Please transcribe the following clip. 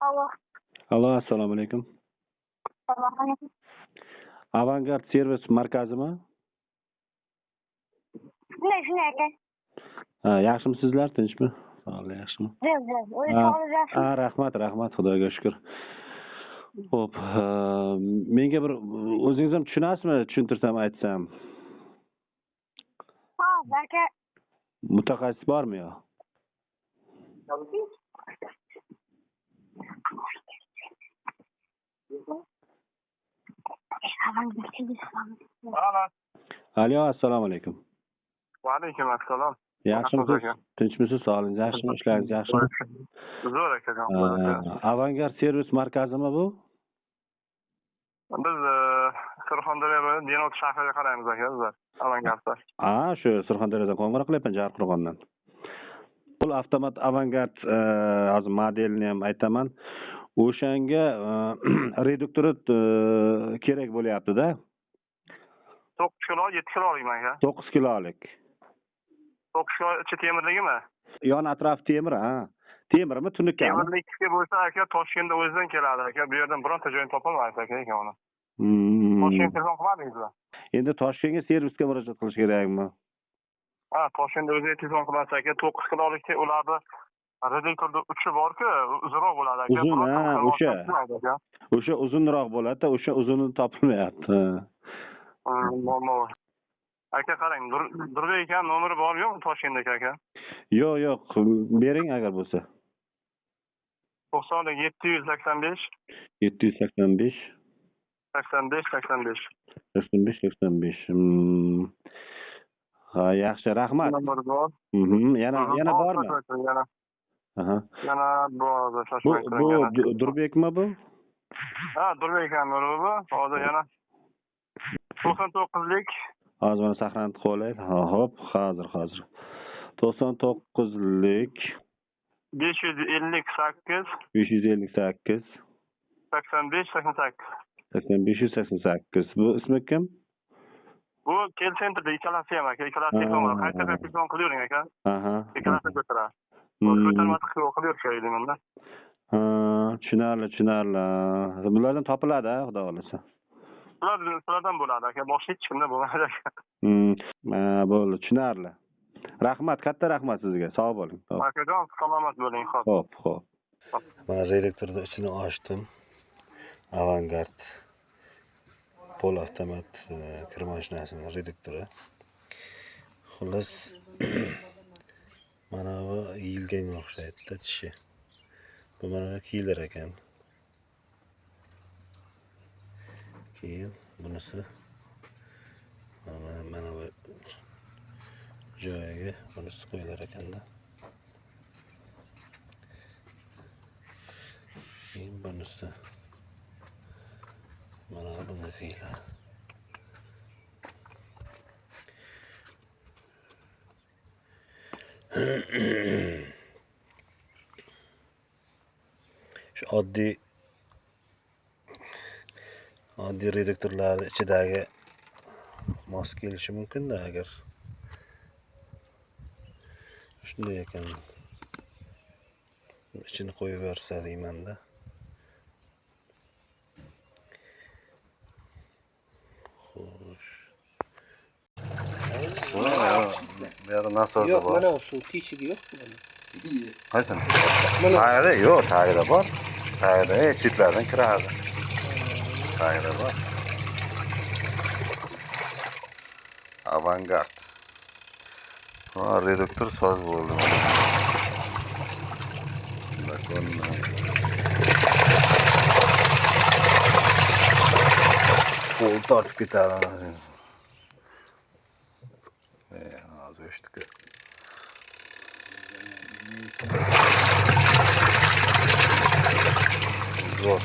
Alo, assalomu alaykum. Avangard servis markazimi? Shunday aka. Yaxshimisizlar, tinchmi? Sog'lik, yaxshimi? Rahmat, Xudoga shukr. Xo'p, menga bir o'zingiz ham tushunasizmi? Tushuntirsam, aytsam. Aka. Mutaxassis bormi yo? Alo, assalomu alaykum. Va alaykum assalom. Yaxshimisiz? Tinchmisiz? Sog'lingiz yaxshimi? Ishlaringiz yaxshimi? Zo'r aka. Avangard servis markazimi bu? Biz Surxondaryo va Denov shahriga qaraymiz aka, bizlar. Avangardda. Shu Surxondaryodan qo'ng'iroq qilyapman, Jarqo'rg'ondan. Pul avtomat Avangard hozir modelini ham aytaman. O'shanga reduktori kerak bo'lyapti-da. 9 kilo, 7 kilolikmi aka? 9 kilolik. 9 kilo ichi temirligimi? Yon atrof temir, ha. Temirmi, tunukkami? Temirlikka bo'lsa aka, Toshkentda o'zidan keladi aka. Bu yerdan bironta joyini topolmaysiz aka uni. Toshkentga telefon qilmadingizmi? Endi Toshkentga servisga murojaat qilish kerakmi? Toshkentda o'ziga telefon qilasiz aka. 9 kilolikda ularni reduktorda uchi bor-ku, uzunroq bo'ladi aka. O'sha uzunroq bo'ladi, o'sha uzuni topilmayapti. Aka qarang, Durbek aka nomeri bor-yo'qmi Toshkentdagi aka? Yo'q, bering agar bo'lsa. 90 785 785 85. Yaxshi, rahmat. Nomer bor. Yana bormi? Yana bor. Bu Durbekmi bu? Durbek aka nomeri bu. Hozir yana 99lik. Hozir mana saqlanib qo'yaylik. Hop, hozir. 99lik 558 8588. Bu ismi kim? Bu Kel Center'da ikkalasi ham aka, ikkalasi telefon bor. Qayta telefon qilavering aka. Ikkalasi ko'taradi. Ko'tarmadi qilaverishaylik menda. Tushunarli. Bulardan topiladi, xudo xolasa. Bulardan bo'ladi aka, boshqa hech kimda bo'lmaydi aka. Bo'ldi, tushunarli. Rahmat, katta rahmat sizga. Sog' bo'ling. Akajon, salomat bo'ling. Xo'p. Mana redaktorning ichini ochdim. Avangard pol avtomat kir mashinasining redaktori. Xullas, mana bu yilganga o'xshaydi tishi. Bu mana kiylar ekan. Keyin bunisi mana bu joyiga bunisi qo'yilar ekanda. Keyin bunisi mana buni kiylar. Shu oddiy redaktorlar ichidagi mos kelishi mumkin-da agar shunday ekan. Ichini qo'yib bersa deyman-da. Xo'sh. Bu yerda nasosi bor. Mana suv teshigi yo'q buni. Qaysi? Tagida yo'q, tagida bor. Tagida chetlardan kiradi. Tagida bor. Avangard. Redaktor soz bo'ldi. Qo'l tortib ketadi. Hozir eshitdik. Zo'r.